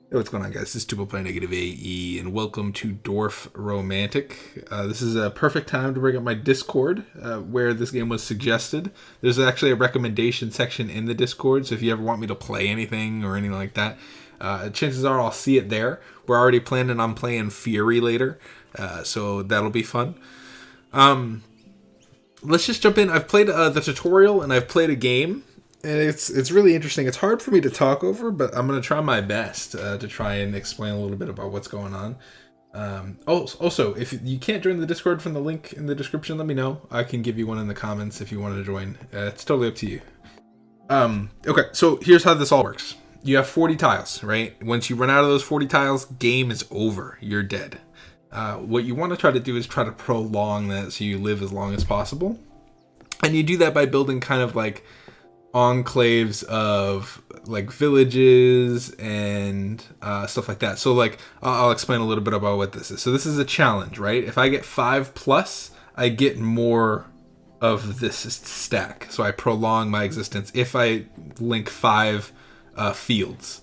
Hey, what's going on, guys? This is Tuple playing NegativeAE, and welcome to Dorfromantik. This is a perfect time to bring up my Discord, where this game was suggested. There's actually a recommendation section in the Discord, so if you ever want me to play anything or anything like that, chances are I'll see it there. We're already planning on playing Fury later, so that'll be fun. Let's just jump in. I've played the tutorial, and I've played a game. And it's really interesting. It's hard for me to talk over, but I'm going to try my best to try and explain a little bit about what's going on. Also, if you can't join the Discord from the link in the description, let me know. I can give you one in the comments if you want to join. It's totally up to you. Okay, so here's how this all works. You have 40 tiles, right? Once you run out of those 40 tiles, game is over. You're dead. What you want to try to do is try to prolong that so you live as long as possible. And you do that by building kind of like enclaves of like villages and stuff like that. So like I'll explain a little bit about what this is. So this is a challenge, right? If I get 5+, I get more of this stack. So I prolong my existence if I link 5 fields,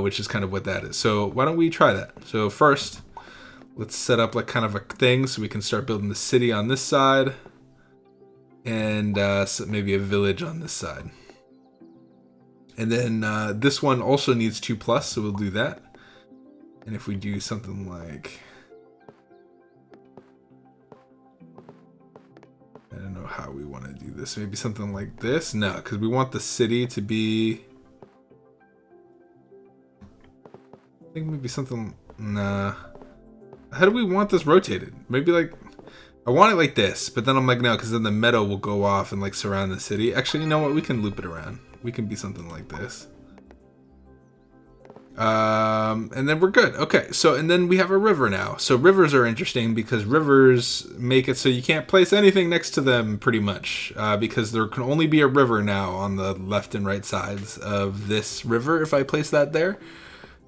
which is kind of what that is. So why don't we try that? So first, let's set up like kind of a thing so we can start building the city on this side. And so maybe a village on this side. And then this one also needs 2+, so we'll do that. And if we do something like, I don't know how we want to do this. Maybe something like this? No, because we want the city to be, I think maybe something, nah. How do we want this rotated? Maybe like, I want it like this, but then I'm like, no, because then the meadow will go off and like surround the city. Actually, you know what? We can loop it around. We can be something like this. And then we're good. Okay, so, and then we have a river now. So rivers are interesting because rivers make it so you can't place anything next to them pretty much, because there can only be a river now on the left and right sides of this river if I place that there.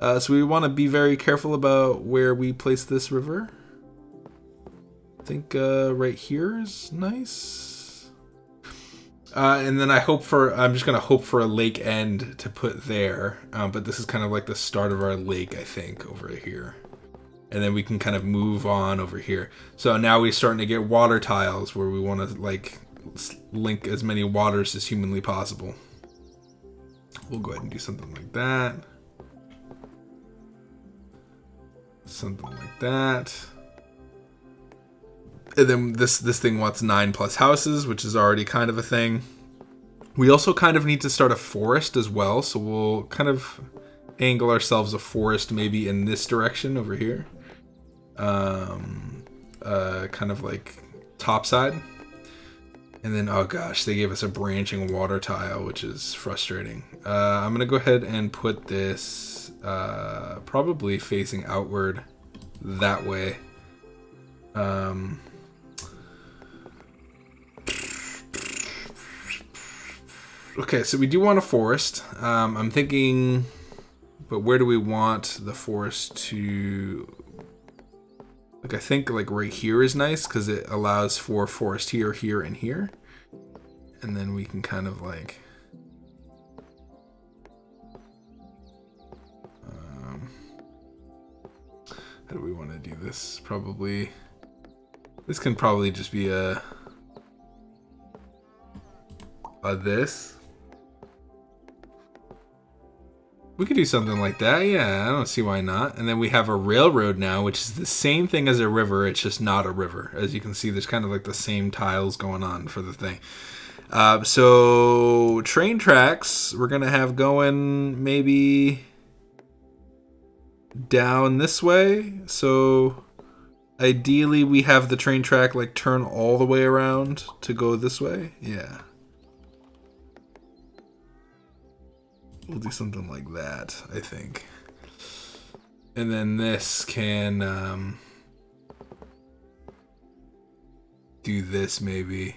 So we want to be very careful about where we place this river. I think right here is nice. And then I'm just going to hope for a lake end to put there. But this is kind of like the start of our lake, I think, over here. And then we can kind of move on over here. So now we're starting to get water tiles where we want to like link as many waters as humanly possible. We'll go ahead and do something like that. Something like that. And then this thing wants 9+ houses, which is already kind of a thing. We also kind of need to start a forest as well, so we'll kind of angle ourselves a forest maybe in this direction over here. Kind of like top side. And then, oh gosh, they gave us a branching water tile, which is frustrating. I'm going to go ahead and put this probably facing outward that way. Okay, so we do want a forest. I'm thinking, but where do we want the forest to? Like, I think like right here is nice because it allows for forest here, here, and here. And then we can kind of like, how do we want to do this? Probably, this can probably just be a this. We could do something like that, yeah, I don't see why not. And then we have a railroad now, which is the same thing as a river, it's just not a river. As you can see, there's kind of like the same tiles going on for the thing. So train tracks, we're gonna have going maybe down this way. So ideally we have the train track like turn all the way around to go this way, yeah. We'll do something like that, I think. And then this can do this maybe.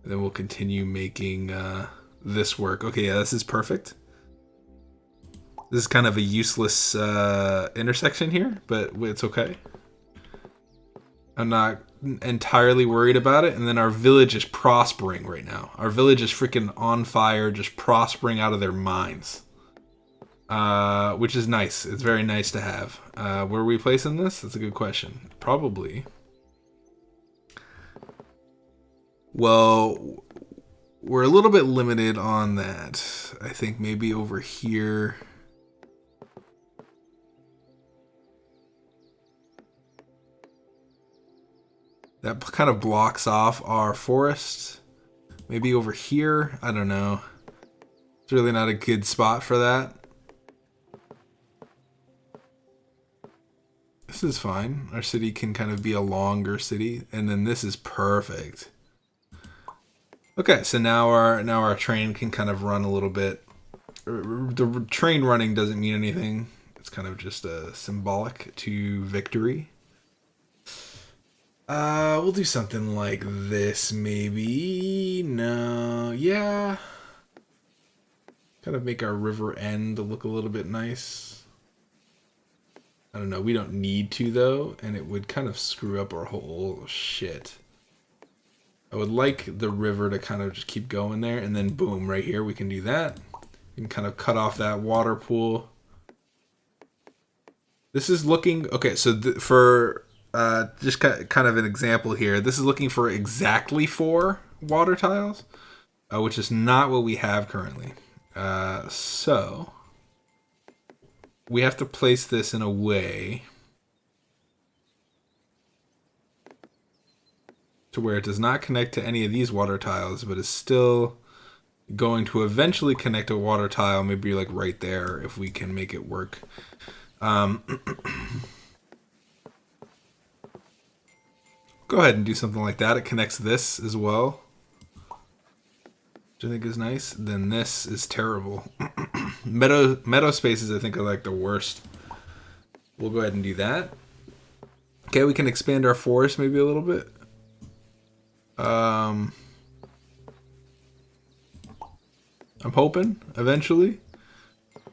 And then we'll continue making this work. Okay, yeah, this is perfect. This is kind of a useless intersection here, but it's okay. I'm not entirely worried about it. And then our village is prospering right now. Our village is freaking on fire, just prospering out of their minds. Which is nice. It's very nice to have. Where are we placing this? That's a good question. Probably. Well, we're a little bit limited on that. I think maybe over here. That kind of blocks off our forest. Maybe over here. I don't know. It's really not a good spot for that. This is fine. Our city can kind of be a longer city. And then this is perfect. Okay, so now our train can kind of run a little bit. The train running doesn't mean anything. It's kind of just a symbolic to victory. We'll do something like this, maybe. No, yeah. Kind of make our river end look a little bit nice. I don't know. We don't need to, though, and it would kind of screw up our whole shit. I would like the river to kind of just keep going there, and then boom, right here, we can do that. We can kind of cut off that water pool. This is looking... Okay, so for... just kind of an example here. This is looking for exactly 4 water tiles, which is not what we have currently. So we have to place this in a way to where it does not connect to any of these water tiles, but is still going to eventually connect to a water tile, maybe like right there, if we can make it work. Go ahead and do something like that. It connects this as well, which I think is nice. Then this is terrible. Meadow spaces I think are like the worst. We'll go ahead and do that. Okay, we can expand our forest maybe a little bit. I'm hoping eventually.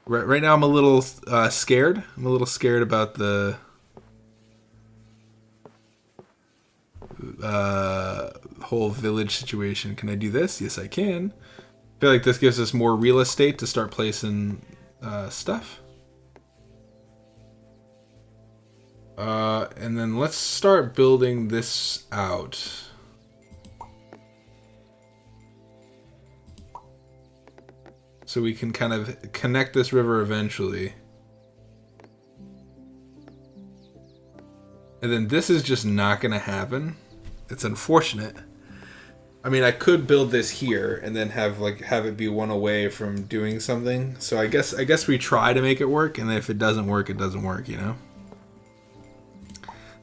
Right now I'm a little scared. I'm a little scared about the whole village situation. Can I do this? Yes, I can. I feel like this gives us more real estate to start placing stuff. And then let's start building this out. So we can kind of connect this river eventually. And then this is just not going to happen. It's unfortunate. I mean, I could build this here and then have it be one away from doing something. So I guess we try to make it work, and if it doesn't work, it doesn't work, you know?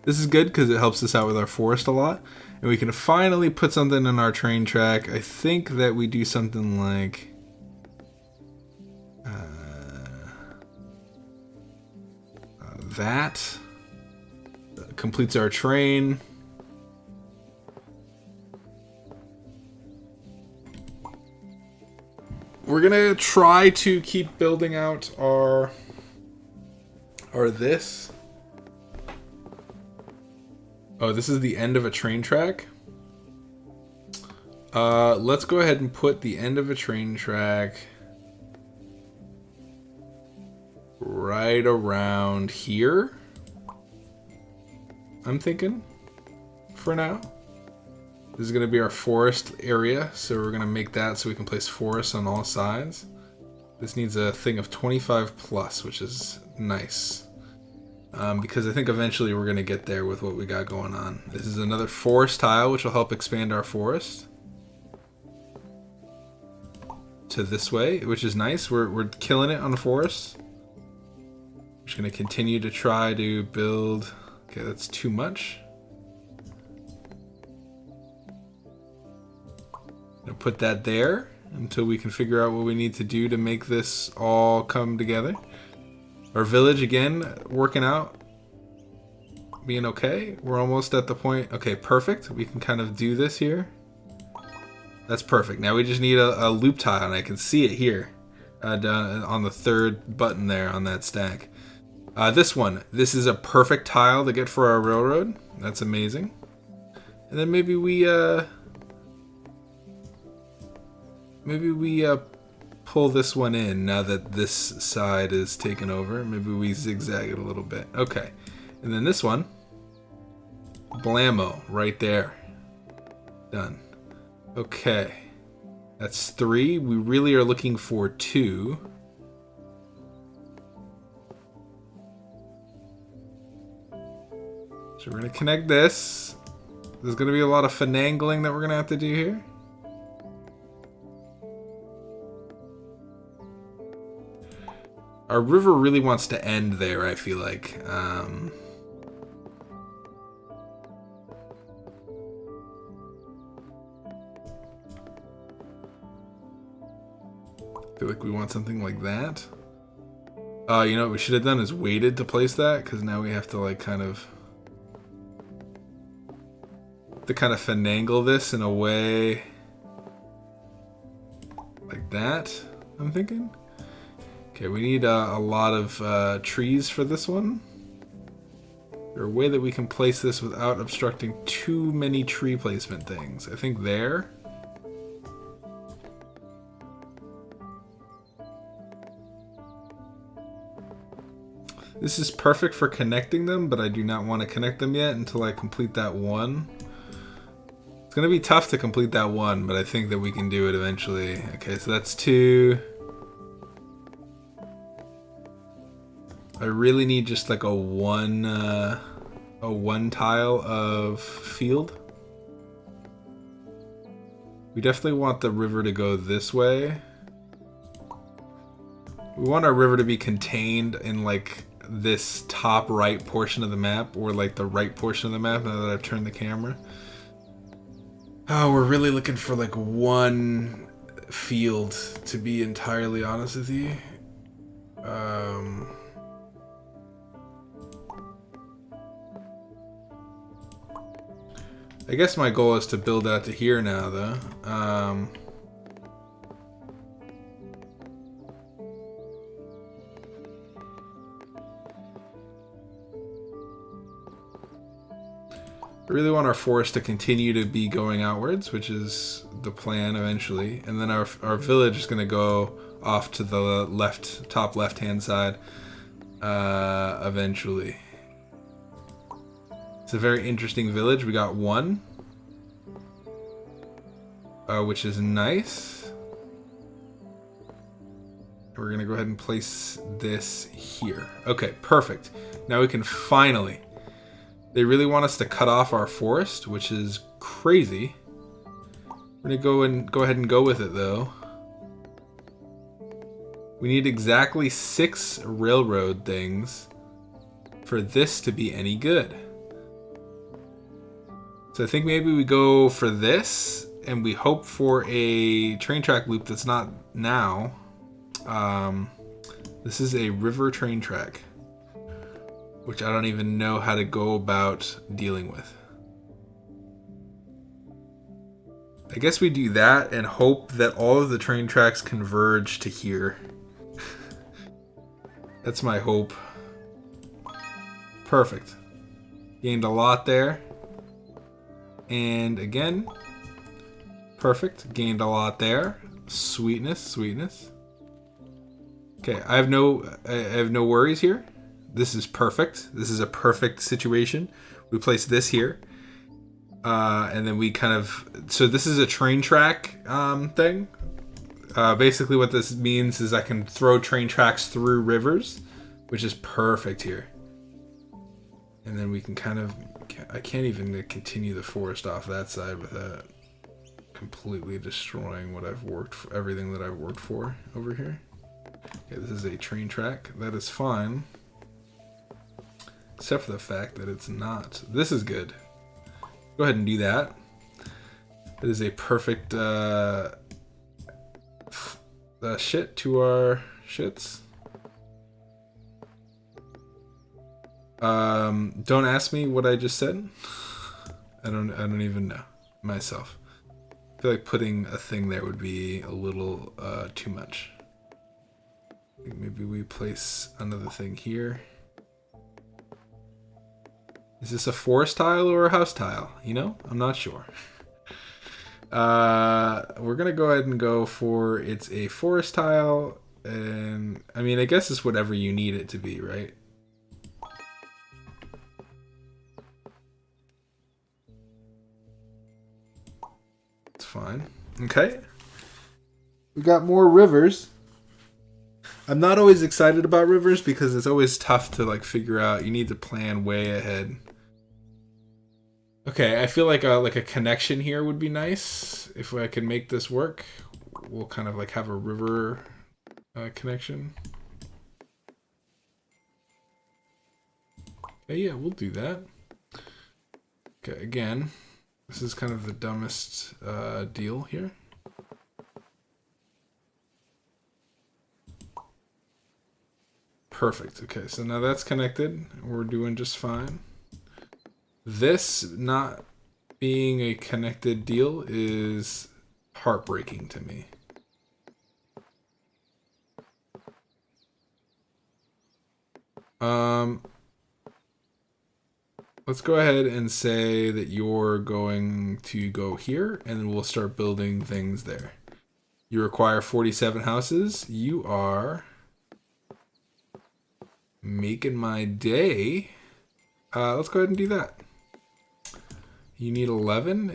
This is good because it helps us out with our forest a lot. And we can finally put something in our train track. I think that we do something like... that completes our train. We're gonna try to keep building out our this. Oh, this is the end of a train track. Let's go ahead and put the end of a train track right around here, I'm thinking, for now. This is going to be our forest area, so we're going to make that so we can place forests on all sides. This needs a thing of 25 plus, which is nice. Because I think eventually we're going to get there with what we got going on. This is another forest tile, which will help expand our forest to this way, which is nice. We're killing it on the forest. I'm just going to continue to try to build... Okay, that's too much. I'm going to put that there until we can figure out what we need to do to make this all come together. Our village, again, working out. Being okay. We're almost at the point... Okay, perfect. We can kind of do this here. That's perfect. Now we just need a loop tile, and I can see it here. Down on the third button there on that stack. This one. This is a perfect tile to get for our railroad. That's amazing. And then maybe we pull this one in now that this side is taken over. Maybe we zigzag it a little bit. Okay. And then this one, blammo, right there. Done. Okay. That's 3. We really are looking for 2. So we're going to connect this. There's going to be a lot of finagling that we're going to have to do here. Our river really wants to end there, I feel like. I feel like we want something like that. You know what we should have done is waited to place that, because now we have to like kind of finagle this in a way like that, I'm thinking. Okay, we need a lot of trees for this one. Is there a way that we can place this without obstructing too many tree placement things? I think there. This is perfect for connecting them, but I do not want to connect them yet until I complete that one. It's going to be tough to complete that one, but I think that we can do it eventually. Okay, so that's 2. I really need just like a one tile of field. We definitely want the river to go this way. We want our river to be contained in like this top right portion of the map, or like the right portion of the map now that I've turned the camera. Oh, we're really looking for like one field, to be entirely honest with you. I guess my goal is to build out to here now, though. I really want our forest to continue to be going outwards, which is the plan eventually. And then our village is going to go off to the top left-hand side eventually. It's a very interesting village. We got 1, which is nice. We're going to go ahead and place this here. Okay, perfect. Now we can finally... They really want us to cut off our forest, which is crazy. We're going to go ahead and go with it, though. We need exactly 6 railroad things for this to be any good. So I think maybe we go for this, and we hope for a train track loop that's not now. This is a river train track, which I don't even know how to go about dealing with. I guess we do that and hope that all of the train tracks converge to here. That's my hope. Perfect. Gained a lot there. And again, perfect. Gained a lot there. Sweetness, sweetness. Okay, I have no worries here. This is perfect. This is a perfect situation. We place this here. And then we kind of... So this is a train track thing. Basically what this means is I can throw train tracks through rivers, which is perfect here. And then we can kind of... I can't even continue the forest off that side without completely destroying what I've worked for, everything that I've worked for over here. Okay, this is a train track. That is fine. Except for the fact that it's not. This is good. Go ahead and do that. It is a perfect shit to our shits. Don't ask me what I just said. I don't even know myself. I feel like putting a thing there would be a little too much. I think maybe we place another thing here. Is this a forest tile or a house tile? You know, I'm not sure. We're gonna go ahead and go for it's a forest tile, and I mean, I guess it's whatever you need it to be, right? It's fine. Okay. We got more rivers. I'm not always excited about rivers because it's always tough to like figure out. You need to plan way ahead. Okay, I feel like a connection here would be nice if I can make this work. We'll kind of like have a river connection. Okay, yeah, we'll do that. Okay, again, this is kind of the dumbest deal here. Perfect. Okay, so now that's connected. We're doing just fine. This not being a connected deal is heartbreaking to me. Let's go ahead and say that you're going to go here, and then we'll start building things there. You require 47 houses. You are making my day. Let's go ahead and do that. You need 11.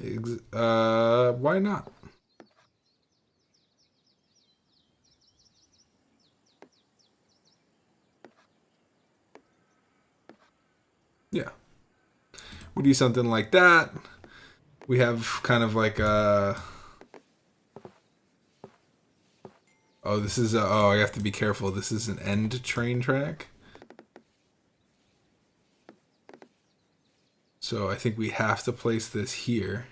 Why not? Yeah. We do something like that. We have kind of like a... Oh, this is a... Oh, I have to be careful. This is an end train track. So I think we have to place this here.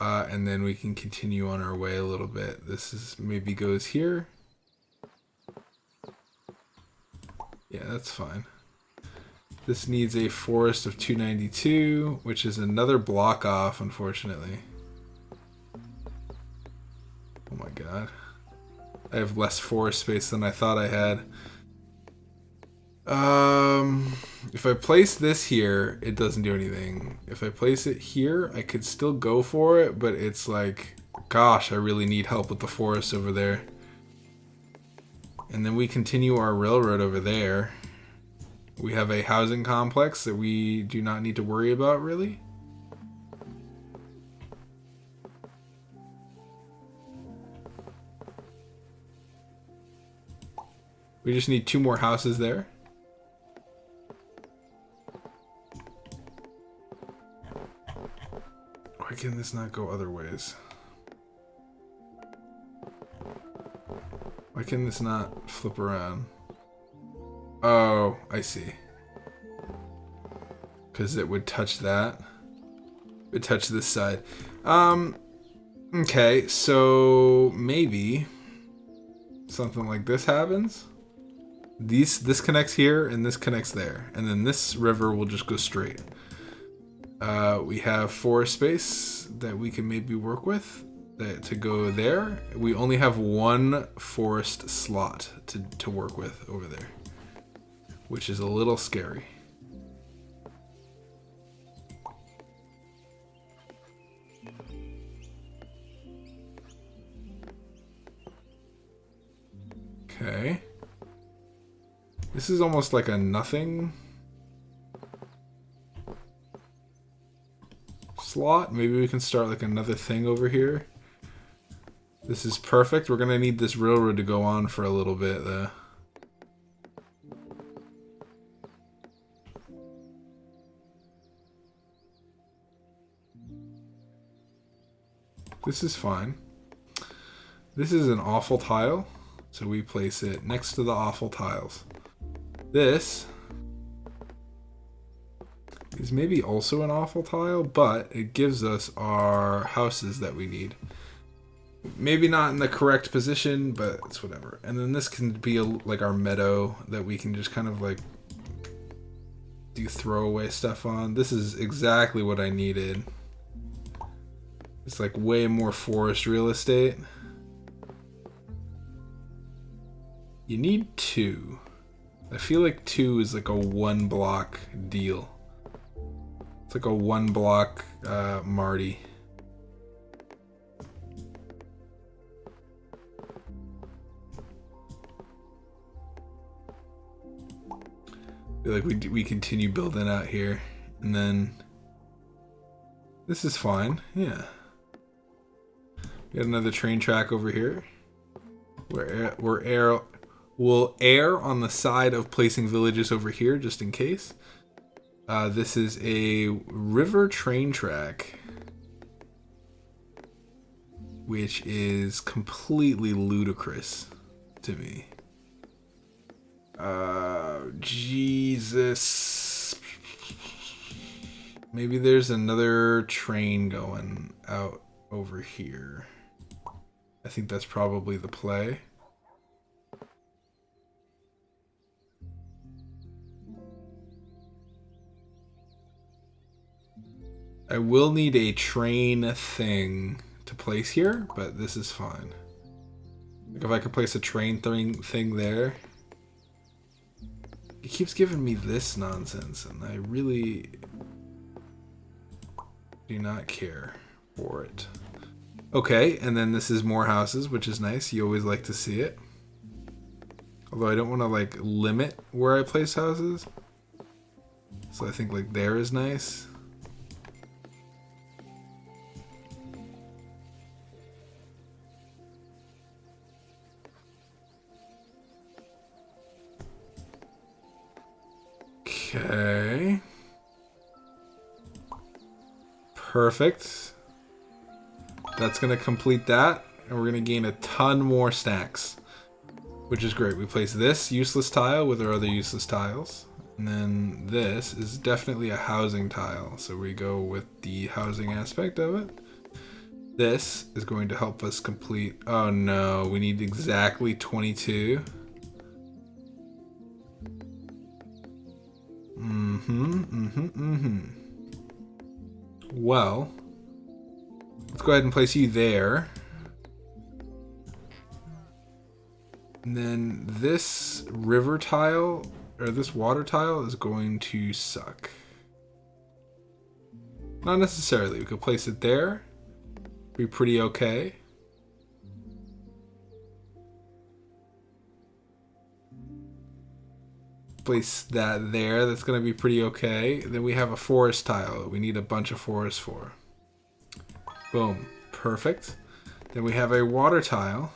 And then we can continue on our way a little bit. This is maybe goes here. Yeah, that's fine. This needs a forest of 292, which is another block off, unfortunately. Oh my god. I have less forest space than I thought I had. If I place this here, it doesn't do anything. If I place it here, I could still go for it, but it's like, gosh, I really need help with the forest over there. And then we continue our railroad over there. We have a housing complex that we do not need to worry about, really. We just need 2 more houses there. Why can this not go other ways? Why can this not flip around? Oh, I see. Because it would touch that. It would touch this side. Okay, so maybe something like this happens. This connects here and this connects there. And then this river will just go straight. We have forest space that we can maybe work with to go there. We only have 1 forest slot to work with over there, which is a little scary. Okay. This is almost like a nothing slot. Maybe we can start like another thing over here. This is perfect. We're gonna need this railroad to go on for a little bit though. This is fine. This is an awful tile, so we place it next to the awful tiles. This is maybe also an awful tile, but it gives us our houses that we need. Maybe not in the correct position, but it's whatever. And then this can be like our meadow that we can just kind of like do throwaway stuff on. This is exactly what I needed. It's like way more forest real estate. You need 2. I feel like 2 is like a 1 block deal. It's like a 1 block Marty. I feel like we continue building out here, and then this is fine. Yeah. We got another train track over here. We'll err on the side of placing villages over here just in case. This is a river train track, which is completely ludicrous to me. Jesus. Maybe there's another train going out over here. I think that's probably the play. I will need a train thing to place here, but this is fine. Like if I could place a train thing there. It keeps giving me this nonsense, and I really do not care for it. Okay, and then this is more houses, which is nice. You always like to see it. Although I don't want to like limit where I place houses. So I think like there is nice. Okay. Perfect. That's going to complete that, and we're going to gain a ton more stacks, which is great. We place this useless tile with our other useless tiles, and then this is definitely a housing tile, so we go with the housing aspect of it. This is going to help us complete... Oh no, we need exactly 22. Well, let's go ahead and place you there. And then this river tile, or this water tile, is going to suck. Not necessarily. We could place it there. Be pretty okay. Place that there. That's going to be pretty okay. Then we have a forest tile that we need a bunch of forest for. Boom. Perfect. Then we have a water tile.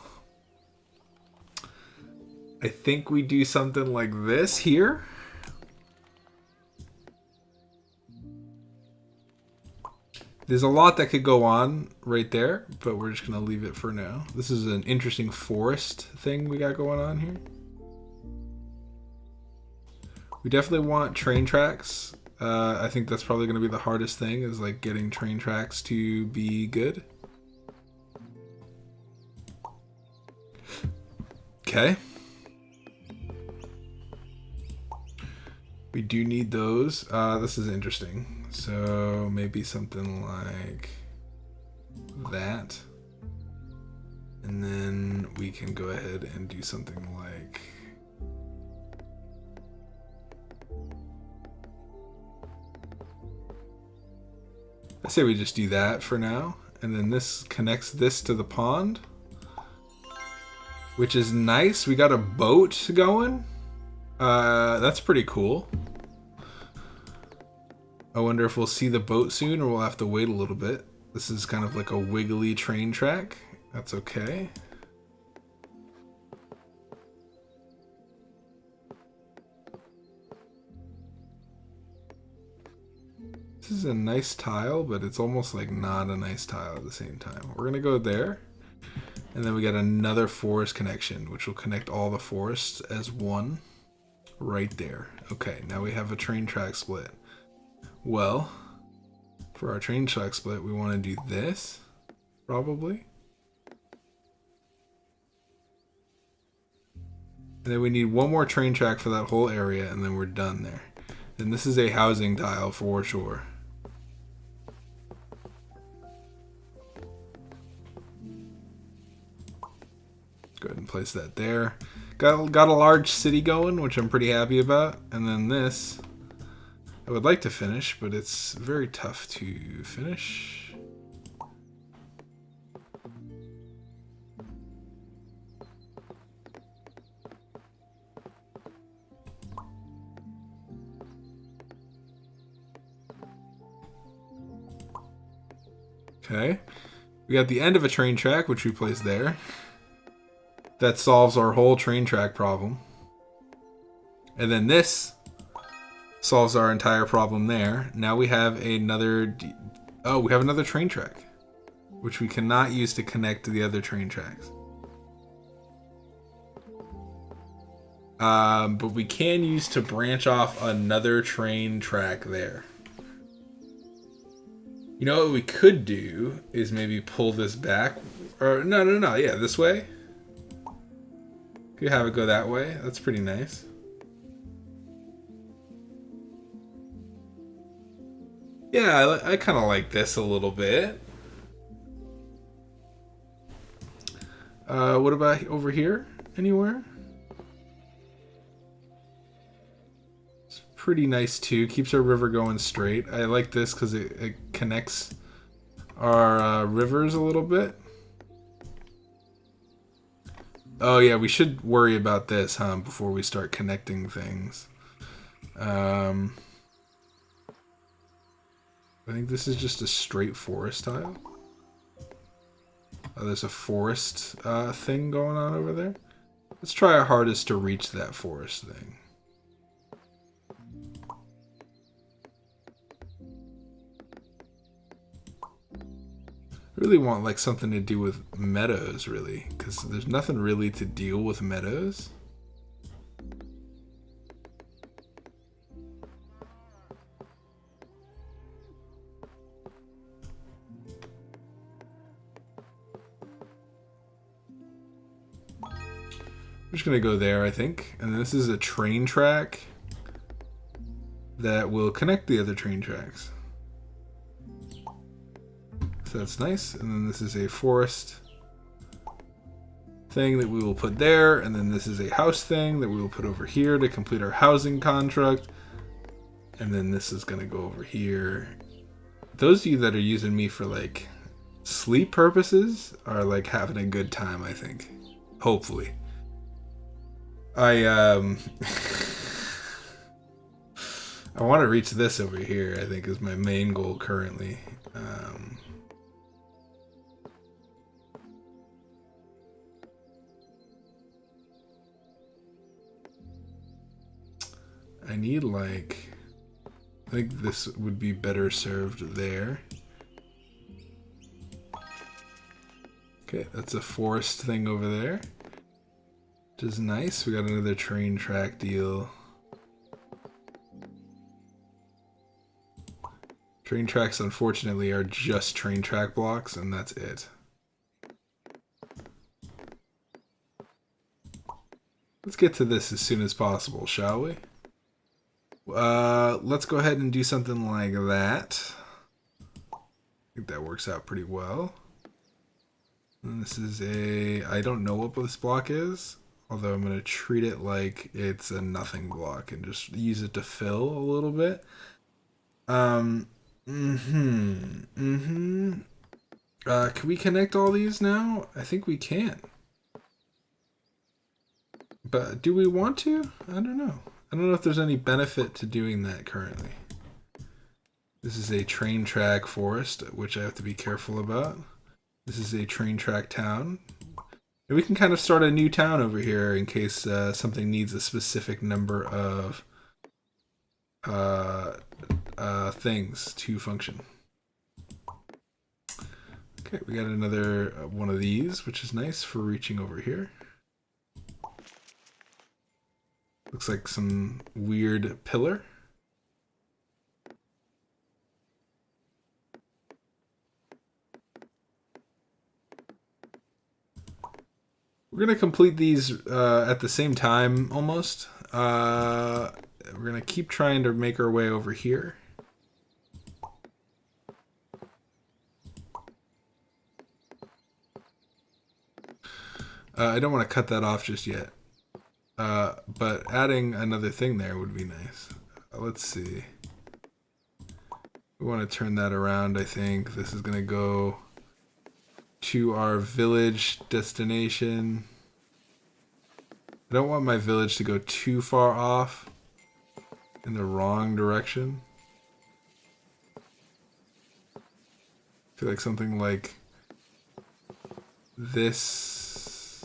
I think we do something like this here. There's a lot that could go on right there, but we're just going to leave it for now. This is an interesting forest thing we got going on here. We definitely want train tracks. I think that's probably going to be the hardest thing, is like getting train tracks to be good. Okay. We do need those. This is interesting. So maybe something like that. And then we can go ahead and do something like... I say we just do that for now. And then this connects this to the pond, which is nice. We got a boat going. That's pretty cool. I wonder if we'll see the boat soon, or we'll have to wait a little bit. This is kind of like a wiggly train track. That's okay. This is a nice tile, but it's almost like not a nice tile at the same time. We're gonna go there, and then we got another forest connection, which will connect all the forests as one right there. Okay, now we have a train track split. Well, for our train track split, we want to do this, probably. And then we need one more train track for that whole area, and then we're done there. And this is a housing tile for sure. Go ahead and place that there. got a large city going, which I'm pretty happy about. And then this, I would like to finish, but it's very tough to finish. Okay. We got the end of a train track, which we placed there. That solves our whole train track problem. And then this solves our entire problem there. Now we have another... Oh, we have another train track, which we cannot use to connect to the other train tracks. But we can use to branch off another train track there. You know what we could do is maybe pull this back. Or no. Yeah, this way. Could have it go that way. That's pretty nice. Yeah, I kind of like this a little bit. What about over here? Anywhere? It's pretty nice too. Keeps our river going straight. I like this because it connects our rivers a little bit. Oh yeah, we should worry about this, huh? Before we start connecting things. I think this is just a straight forest tile. Oh, there's a forest thing going on over there. Let's try our hardest to reach that forest thing. I really want like something to do with meadows, really, because there's nothing really to deal with meadows. I'm just gonna go there, I think. And this is a train track that will connect the other train tracks. So that's nice. And then this is a forest thing that we will put there. And then this is a house thing that we will put over here to complete our housing contract. And then this is gonna go over here. Those of you that are using me for like sleep purposes are like having a good time, I think. Hopefully. I want to reach this over here, I think, is my main goal currently. I need like... I think this would be better served there. Okay, that's a forest thing over there. Which is nice. We got another train track deal. Train tracks, unfortunately, are just train track blocks, and that's it. Let's get to this as soon as possible, shall we? Let's go ahead and do something like that. I think that works out pretty well. And this is a... I don't know what this block is. Although I'm going to treat it like it's a nothing block and just use it to fill a little bit. Can we connect all these now? I think we can. But do we want to? I don't know. I don't know if there's any benefit to doing that currently. This is a train track forest, which I have to be careful about. This is a train track town. And we can kind of start a new town over here in case something needs a specific number of things to function. Okay, we got another one of these, which is nice for reaching over here. Looks like some weird pillar. We're going to complete these at the same time, almost. We're going to keep trying to make our way over here. I don't want to cut that off just yet. But adding another thing there would be nice. Let's see. We want to turn that around, I think. This is going to go to our village destination. I don't want my village to go too far off in the wrong direction. I feel like something like this.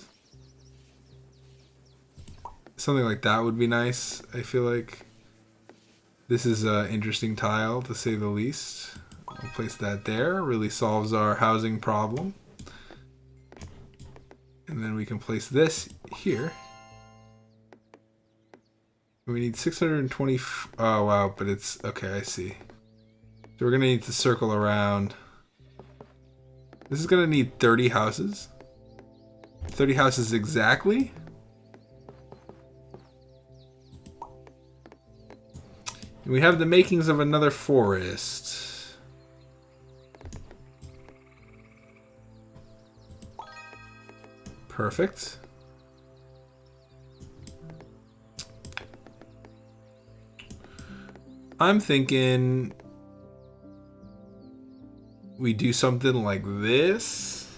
Something like that would be nice, I feel like. This is an interesting tile, to say the least. I'll place that there. Really solves our housing problem. And then we can place this here. We need 620... Oh, wow, but it's... Okay, I see. So we're going to need to circle around. This is going to need 30 houses. 30 houses exactly. And we have the makings of another forest. Perfect. I'm thinking we do something like this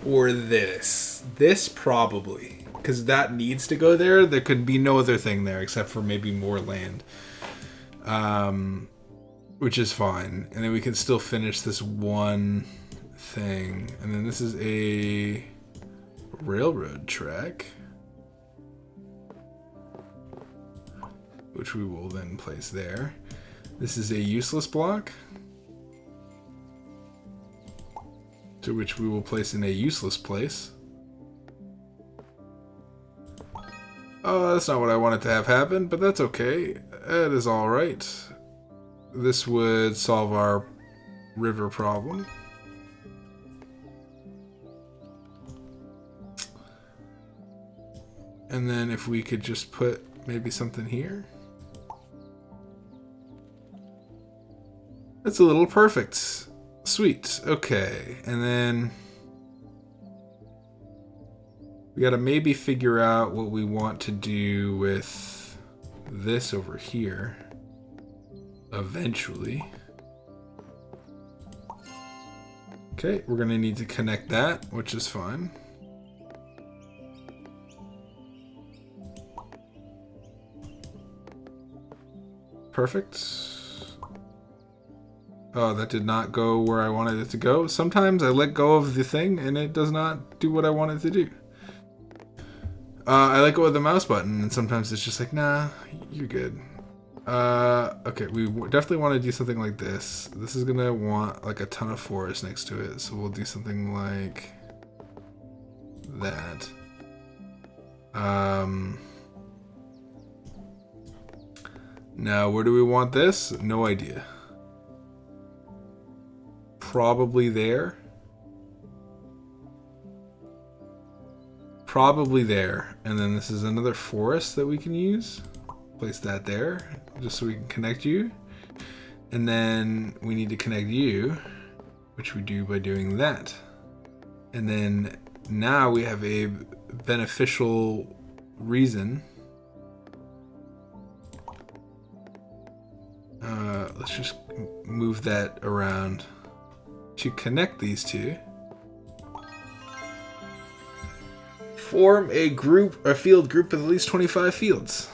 or this. This probably, because that needs to go there. There could be no other thing there except for maybe more land, which is fine. And then we can still finish this one thing. And then this is a railroad track, which we will then place there. This is a useless block, to which we will place in a useless place. Oh, that's not what I wanted to have happen, but that's okay. It is alright. This would solve our river problem. And then if we could just put maybe something here. That's a little perfect. Sweet. Okay. And then we got to maybe figure out what we want to do with this over here eventually. Okay, we're going to need to connect that, which is fine. Perfect. Oh, that did not go where I wanted it to go. Sometimes I let go of the thing and it does not do what I want it to do. I let go of the mouse button and sometimes it's just like, nah, you're good. Okay, we definitely want to do something like this. This is gonna want like a ton of forest next to it, so we'll do something like that. Now, where do we want this? No idea. Probably there. Probably there. And then this is another forest that we can use. Place that there, just so we can connect you. And then we need to connect you, which we do by doing that. And then now we have a beneficial reason. Let's just move that around to connect these two. Form a group, a field group with at least 25 fields.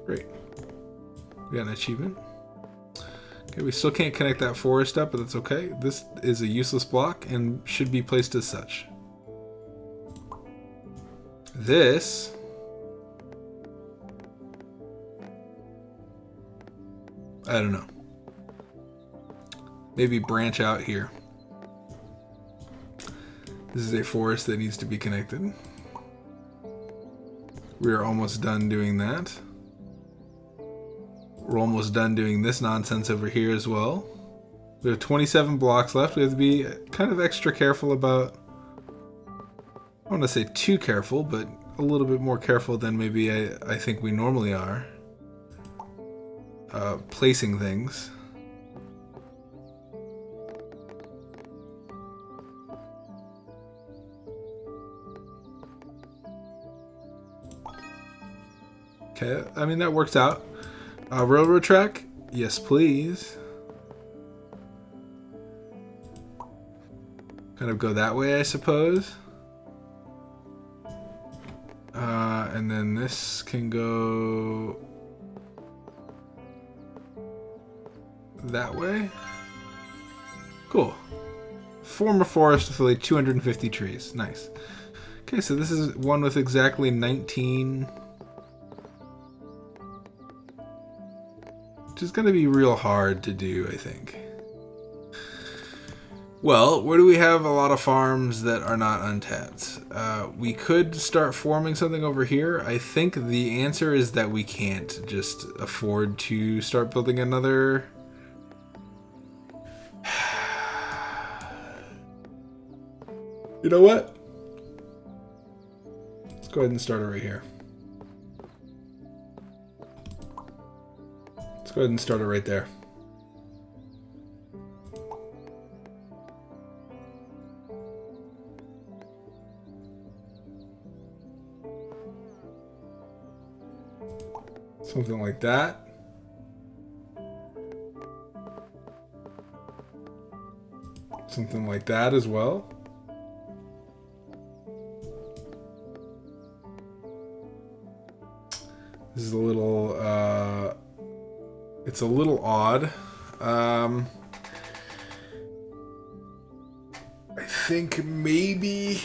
Great. We got an achievement. Okay, we still can't connect that forest up, but that's okay. This is a useless block and should be placed as such. This I don't know. Maybe branch out here. This is a forest that needs to be connected. We are almost done doing that. We're almost done doing this nonsense over here as well. We have 27 blocks left. We have to be kind of extra careful about, I don't want to say too careful, but a little bit more careful than maybe I think we normally are. Placing things. Okay, I mean, that works out. Railroad track? Yes, please. Kind of go that way, I suppose. And then this can go that way. Cool. Form a forest with like 250 trees. Nice. Okay, so this is one with exactly 19. Which is going to be real hard to do, I think. Well, where do we have a lot of farms that are not untapped? We could start forming something over here. I think the answer is that we can't just afford to start building another. You know what? Let's go ahead and start it right here. Let's go ahead and start it right there. Something like that. Something like that as well. This is a little, it's a little odd. I think maybe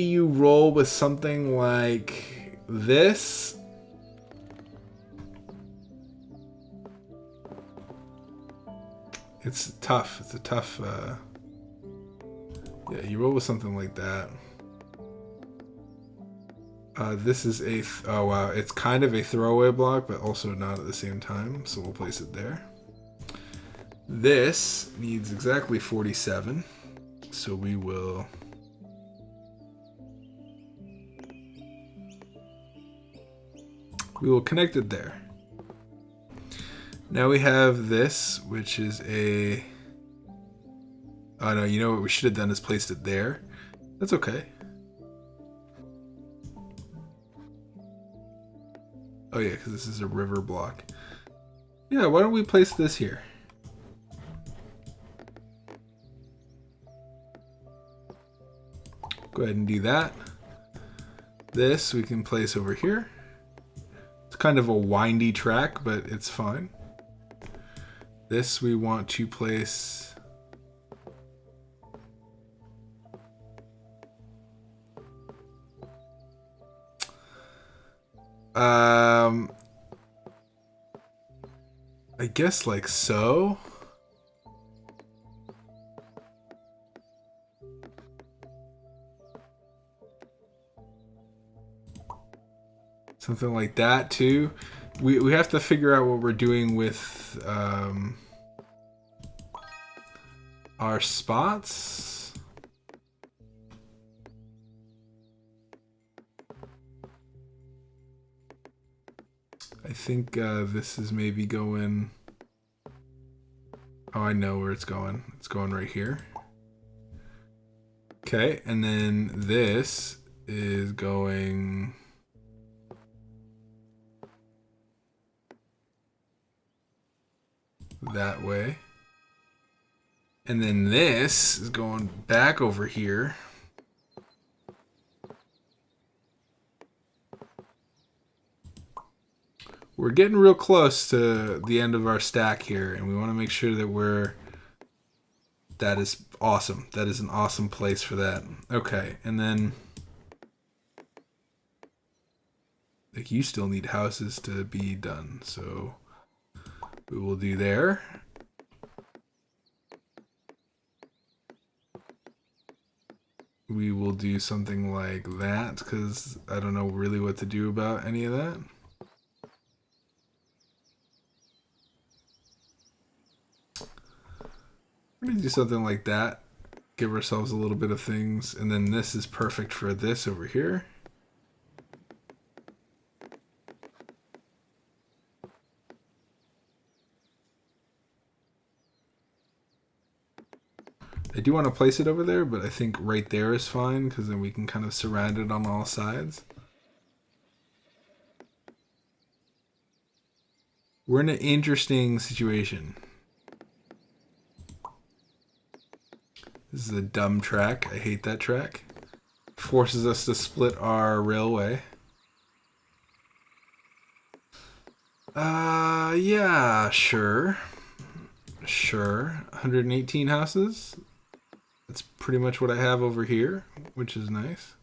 you roll with something like this. It's tough. It's a tough, yeah, you roll with something like that. This is a, oh wow, it's kind of a throwaway block, but also not at the same time, so we'll place it there. This needs exactly 47, so we will connect it there. Now we have this, which is a, oh no, you know what we should have done is placed it there. That's okay. Oh yeah, because this is a river block. Yeah, why don't we place this here? Go ahead and do that. This we can place over here. It's kind of a windy track, but it's fine. This we want to place I guess like so. Something like that too. We have to figure out what we're doing with our spots. I think this is maybe going. Oh, I know where it's going. It's going right here. Okay, and then this is going that way. And then this is going back over here. We're getting real close to the end of our stack here, and we want to make sure that that is awesome. That is an awesome place for that. Okay, and then like you still need houses to be done, so we will do there. We will do something like that because I don't know really what to do about any of that. We're gonna do something like that. Give ourselves a little bit of things, and then this is perfect for this over here. I do want to place it over there, but I think right there is fine because then we can kind of surround it on all sides. We're in an interesting situation. This is a dumb track. I hate that track. Forces us to split our railway. Yeah, sure. Sure. 118 houses. That's pretty much what I have over here, which is nice.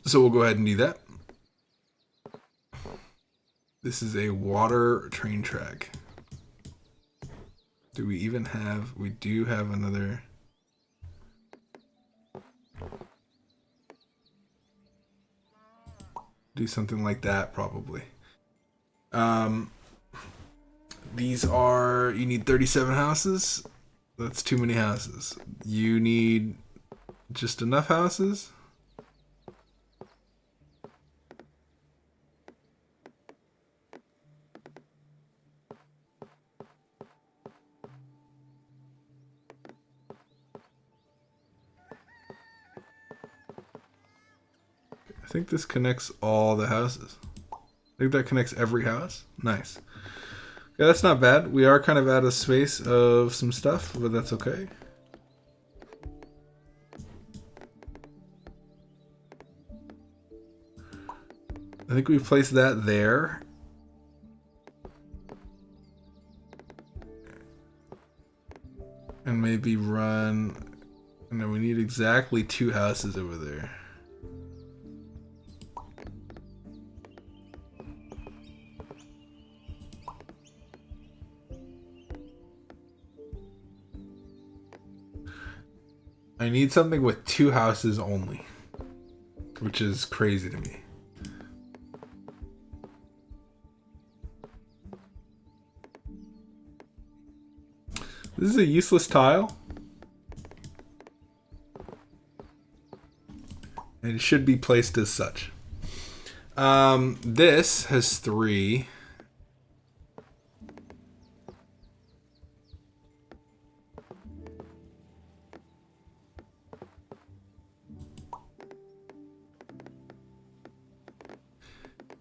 So we'll go ahead and do that. This is a water train track. Do we even have... We do have another... Do something like that, probably. These are... You need 37 houses? That's too many houses. You need just enough houses? I think this connects all the houses. I think that connects every house. Nice. Yeah, that's not bad. We are kind of out of space of some stuff, but that's okay. I think we placed that there. And maybe run... No, we need exactly 2 houses over there. I need something with 2 houses only, which is crazy to me. This is a useless tile. And it should be placed as such. This has 3.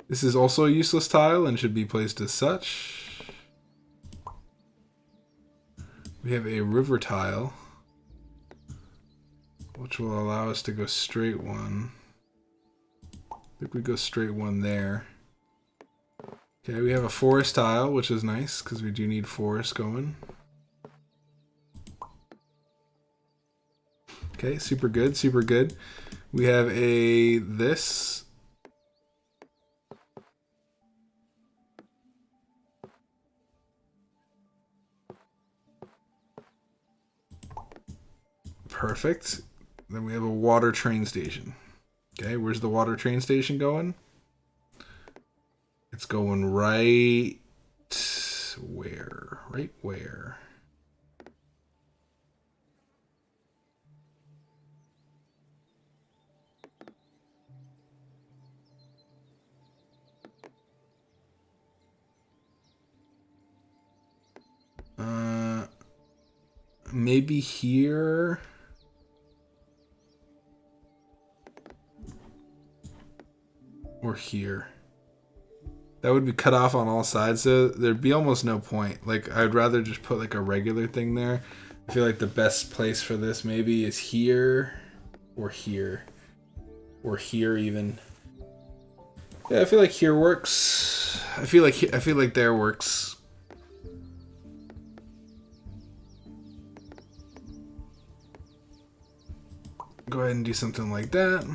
This is also a useless tile and should be placed as such. We have a river tile, which will allow us to go straight 1. I think we go straight 1 there. Okay, we have a forest tile, which is nice because we do need forest going. Okay, super good, super good. We have a this. Perfect. Then we have a water train station. Okay, where's the water train station going? It's going right where? Right where? Maybe here. Or here. That would be cut off on all sides, so there'd be almost no point. Like, I'd rather just put like a regular thing there. I feel like the best place for this maybe is here or here or here even. Yeah, I feel like here works. I feel like there works. Go ahead and do something like that.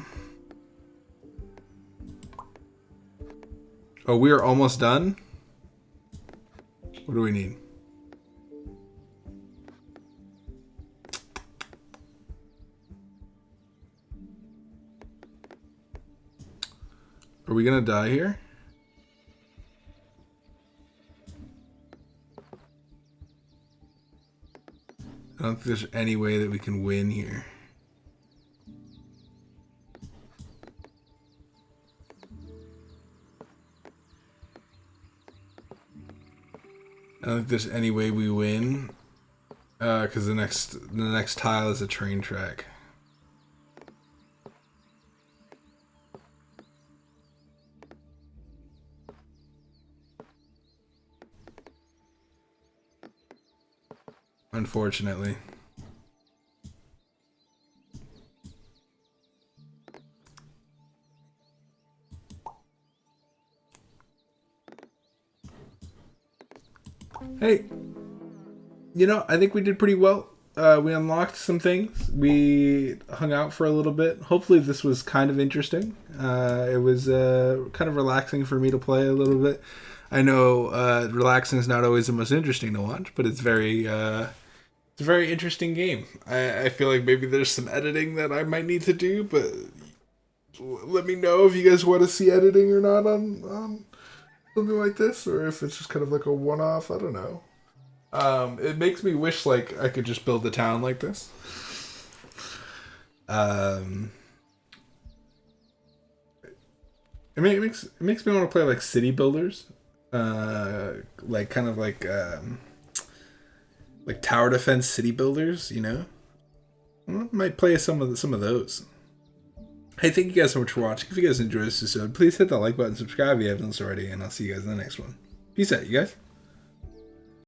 Oh, we are almost done. What do we need? Are we gonna die here? I don't think there's any way that we can win here. I don't think there's any way we win. Because the next tile is a train track. Unfortunately. Hey, you know, I think we did pretty well. We unlocked some things. We hung out for a little bit. Hopefully this was kind of interesting. It was kind of relaxing for me to play a little bit. I know relaxing is not always the most interesting to watch, but it's a very interesting game. I feel like maybe there's some editing that I might need to do, but let me know if you guys want to see editing or not on something like this, or if it's just kind of like a one-off. I don't know. It makes me wish like I could just build a town like this. It makes me want to play like city builders, like kind of like tower defense city builders. You know, I might play some of those. Hey, thank you guys so much for watching. If you guys enjoyed this episode, please hit that like button, subscribe if you haven't already, and I'll see you guys in the next one. Peace out, you guys.